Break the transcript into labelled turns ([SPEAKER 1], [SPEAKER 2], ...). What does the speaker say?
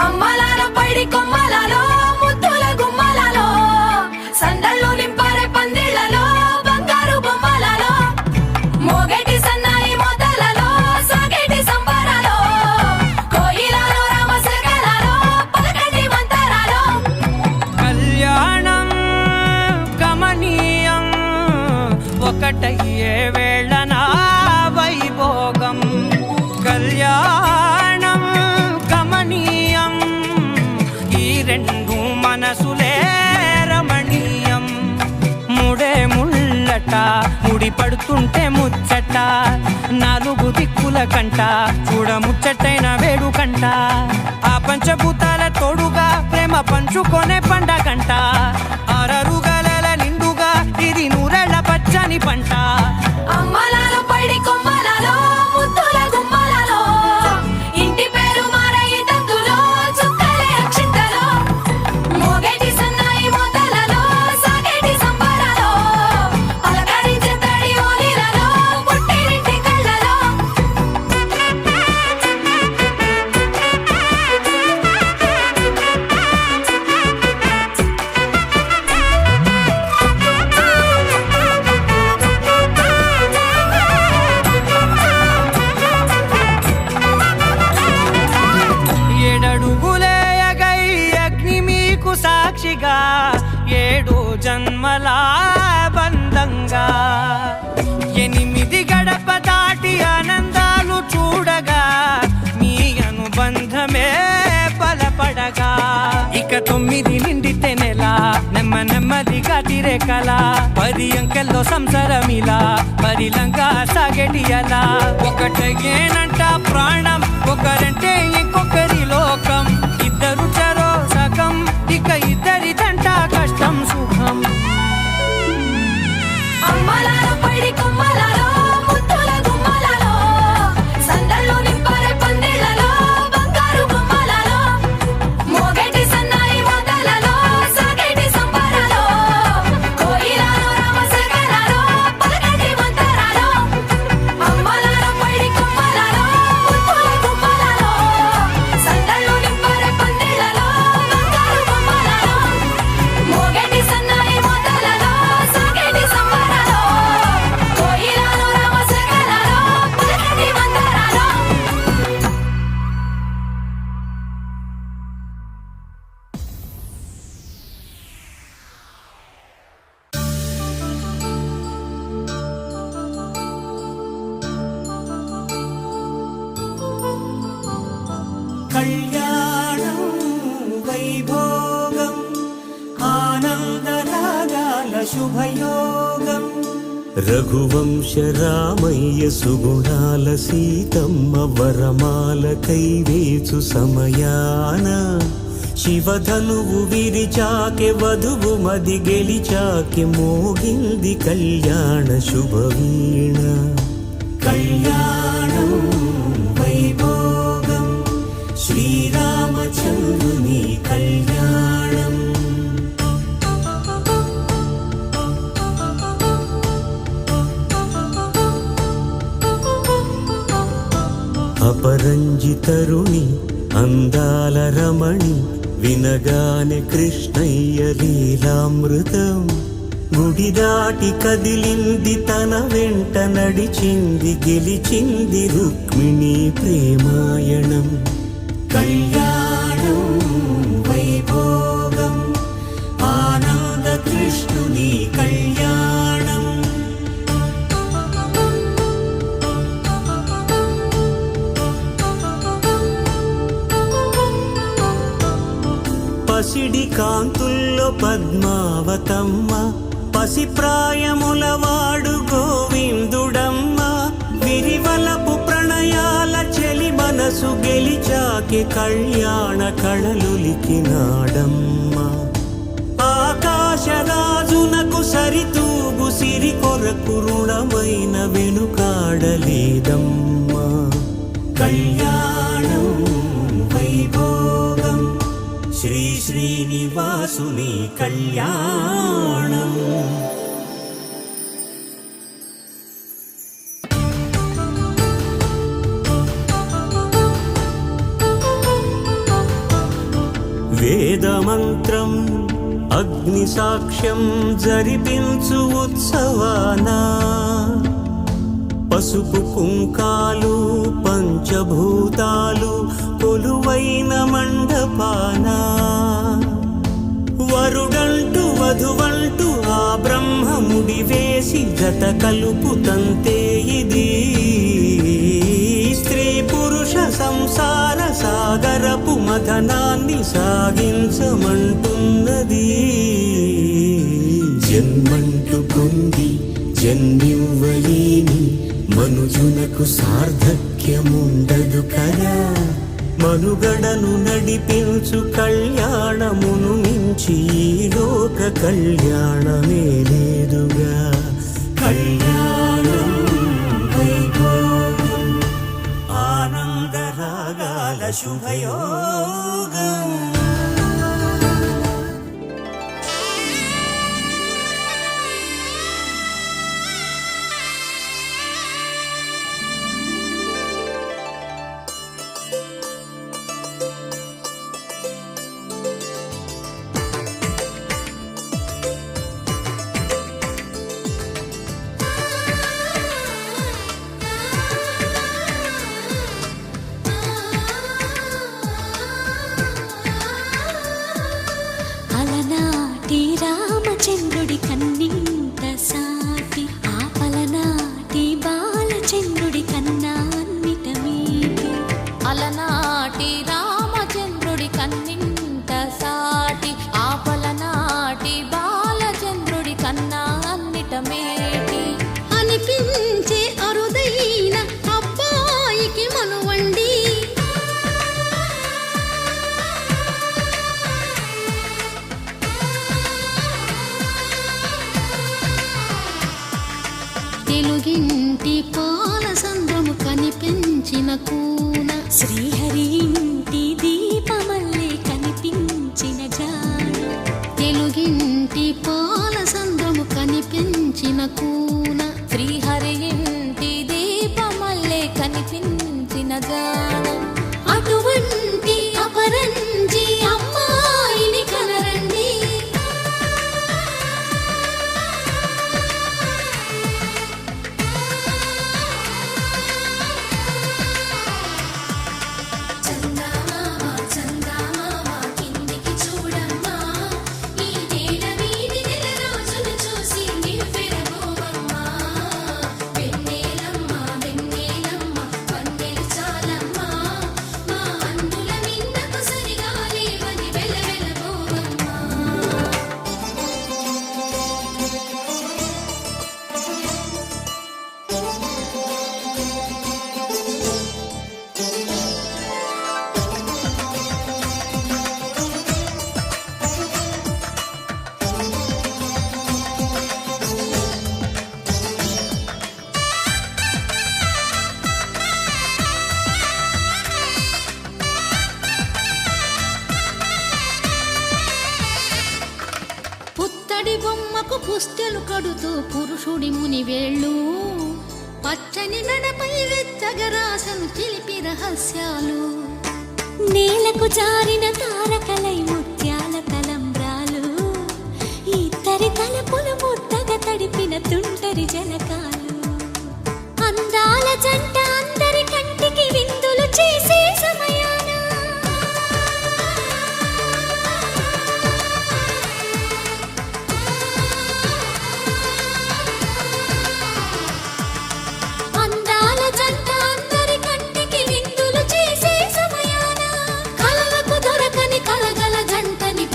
[SPEAKER 1] అమ్మలాలో పైడి కొమ్మలలో ముద్దుల గుమ్మలలో సందళ్ళు నింపారే పందిళ్లలో బంగారు బొమ్మలలో మోగేటి సన్నాయి మోతలలో సాగేటి సంబరాలో కోయిలలో రామశకలలో పలకటి మంతరాలో
[SPEAKER 2] కళ్యాణం గమనీయం ఒకటయ్యే వేళనా వైభోగం కళ్యాణం గమనీయం ఈ రెండు మనసులే రమణీయం ముడే ముళ్ళట ముడి పడుతుంటే ముచ్చట నాలుగు దిక్కుల కంట చూడ ముచ్చటైన వేడుకంట ఆ పంచభూతాల తోడుగా ప్రేమ పంచుకొనే పండగంట ఆరరుగల నిండుగా ఇది నూరెళ్ళ పచ్చని పంట
[SPEAKER 1] అమ్మలాలో పైడి కొమ్మలలో ముద్దుల గుమ్మలలో ఇంటి పేరు మారయి తందులో చుక్కలే అక్షింతలో మోగేటి సన్నాయి మోతలలో సాగేటి సంబరాలో పలకరించే తడి ఓలిలలో పుట్టినింటి కళ్ళలో
[SPEAKER 2] ఏడడుగులేయగై అగ్ని మీకు సాక్షిగా ఏడు జన్మల బంధంగా ఎనిమిది గడప దాటి ఆనందాలు చూడగా మీ అనుబంధమే బలపడగా ఇక 9 నిండితే నెల నెమ్మదిగా తిరే కల 10 అంకెల్లో సంసారమిలా పరిలంగా సాగేటి అలా ఒకటేనంట ప్రాణం ఒకరంటే ఇంకొకరి లోకం ఇద్దరు చరో సగం ఇక ఇద్దరిదంట కష్టం సుఖం
[SPEAKER 1] అమ్మలాలో పైడి కొమ్మలలో ముద్దుల గుమ్మలలో సందళ్ళు నింపారే పందిళ్లలో బంగారు బొమ్మలలో మోగేటి సన్నాయి మోతలలో సాగేటి సంబరాలో కోయిలలో రామశకలలో పలకటి మంతరాలో అమ్మలాలో పైడి కొమ్మలలో ముద్దుల గుమ్మలలో సందళ్ళు నింపారే పందిళ్లలో బంగారు బొమ్మలలో మోగేటి సన్నాయి మోతలలో సాగేటి సంబరాలో కోయిలలో రామశకలలో పలకటి మంతరాలో
[SPEAKER 3] కళ్యాణం వైభోగం ఆనందరాగాల శుభయోగం రఘువంశ రామయ్య సుగుణాల సీతమ్మ వరమాల కైవేచు సమయాన శివధనువు విరిచాకె వధువు మది గెలిచాకె మోగింది కళ్యాణ శుభవీణ కళ్యాణం వైభోగం శ్రీరామచంద్రుని కళ్యాణం అపరంజి తరుణి అందాల రమణి వినగానే కృష్ణయ్య లీలామృతం గుడి దాటి కదిలింది తన వెంట నడిచింది గెలిచింది రుక్మిణి ప్రేమాయణం కళ్యాణం వైభోగం ఆనంద కృష్ణుని కళ్యాణం పసిడి కాంతుల్లో పద్మావతమ్మ పసిప్రాయముల వాడు గోవిందుడమ్మ విరివలపు ప్రణయాల చెలి మనసు గెలిచాకి కళ్యాణ కళలులికినాడమ్మ ఆకాశరాజునకు సరితూగు సిరి కొరకు రుణమైన వెనుకాడలేదమ్మా కళ్యాణం వైభోగం శ్రీ శ్రీనివాసుని కళ్యాణం వేదమంత్రం అగ్ని సాక్ష్యం జరిపించు ఉత్సవాన పసుపు కుంకాలు పంచభూతాలు కొలువైన మండపాన వరుడంటూ వధువంటూ ఆ బ్రహ్మముడి వేసి జత కలుపుతంతే ఇది స్త్రీ పురుష సంసార సాగరపు మథనాన్ని సాగించమంటున్నది. జన్మంటూ పొంది జన్మివ్వలేని మనుజునకు సార్థక్యముండదు కదా. మనుగడను నడిపించు కళ్యాణమును మించి ఈ లోక కళ్యాణమే లేదుగా. కళ్యాణం వైభోగం ఆనందరాగాల శుభయోగం.
[SPEAKER 4] అలనాటి రామచంద్రుడి కన్నింత సాటి ఆపలనాటి బాలచంద్రుడి కన్నా అన్నిట మీటి.
[SPEAKER 1] అలనాటి రామచంద్రుడి కన్నింత సాటి ఆపలనాటి బాలచంద్రుడి కన్నా అన్నిట మేటి
[SPEAKER 4] అనిపించే అరుదైన అబ్బాయికి మనువండి. తెలుగింటి పాల సంద్రము కనిపించిన కూన శ్రీహరి ఇంటి దీపమల్లే కనిపించిన జాన. తెలుగింటి పాల సంద్రము కనిపించిన కూన
[SPEAKER 1] శ్రీహరి ఇంటి దీపమల్లే కనిపించిన జానం.
[SPEAKER 4] అటువంటి అపరంజి అమ్మాయిని కనరండి. చందమామ చందమామ కిందికి చూడమ్మా, ఈ నేల వీధి నెల రోజులు చూసి నివ్వెరబోవమ్మా. వెన్నెలమ్మ వెన్నెలమ్మ వన్నెలు చాలమ్మా, మా అందుల మిన్నకు సరిగా లేవని వెలవెలబోవమ్మా. పుత్తడి బొమ్మకు పుస్తెలు కడుతూ పురుషుడి ముని వేళ్ళు, పచ్చని నడపై వెచ్చగరాసను చిలిపి రహస్యాలు. నేలకు జారిన తారకలై ముత్యాల తలంబ్రాలు, ఇద్దరి తలపులు ముద్దగా తడిపిన తుంటరి జలకాలు. అందాల జంట